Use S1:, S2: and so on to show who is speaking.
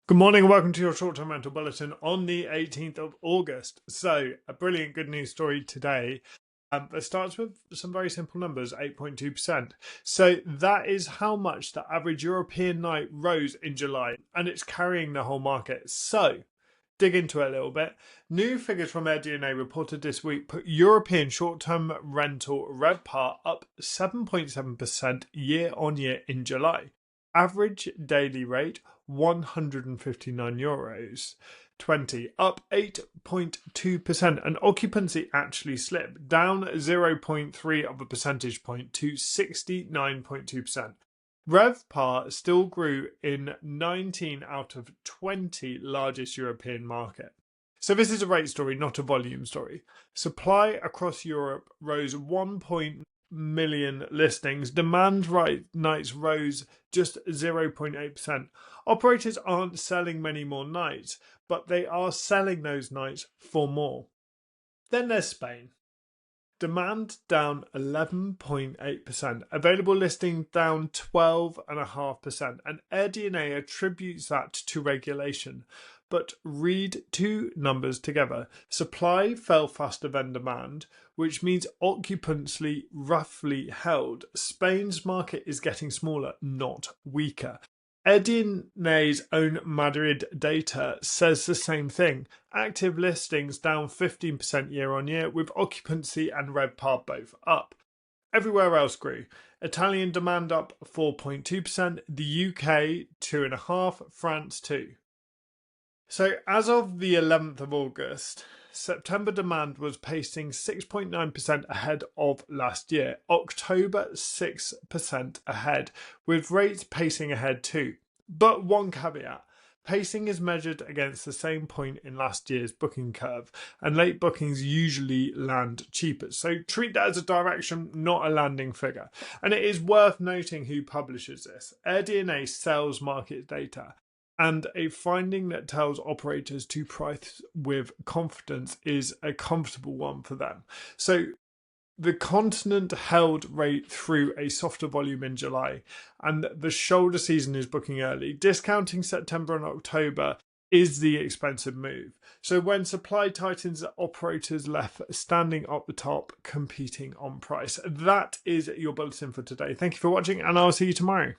S1: Good morning and welcome to your short-term rental bulletin on the 18th of August. So, a brilliant good news story today. It starts with some very simple numbers, 8.2%. So that is how much the average European night rose in July, and it's carrying the whole market. So, dig into it a little bit. New figures from AirDNA reported this week put European short-term rental RevPAR up 7.7% year on year in July. Average daily rate €159. 20, up 8.2%, and occupancy actually slipped down 0.3 of a percentage point to 69.2%. RevPAR still grew in 19 out of 20 largest European markets. So this is a rate story, not a volume story. Supply across Europe rose 1 million listings. Demand nights rose just 0.8%. Operators aren't selling many more nights, but they are selling those nights for more. Then there's Spain. Demand down 11.8%. Available listings down 12.5%. And AirDNA attributes that to regulation. But read two numbers together. Supply fell faster than demand, which means occupancy roughly held. Spain's market is getting smaller, not weaker. AirDNA's own Madrid data says the same thing. Active listings down 15% year on year, with occupancy and RevPAR both up. Everywhere else grew. Italian demand up 4.2%, the UK 2.5%, France 2%. So as of the 11th of August, September demand was pacing 6.9% ahead of last year. October 6% ahead, with rates pacing ahead too. But one caveat. Pacing is measured against the same point in last year's booking curve, and late bookings usually land cheaper. So treat that as a direction, not a landing figure. And it is worth noting who publishes this. AirDNA sells market data. And a finding that tells operators to price with confidence is a comfortable one for them. So the continent held rate through a softer volume in July, and the shoulder season is booking early. Discounting September and October is the expensive move. So when supply tightens, operators left standing up the top, competing on price. That is your bulletin for today. Thank you for watching, and I'll see you tomorrow.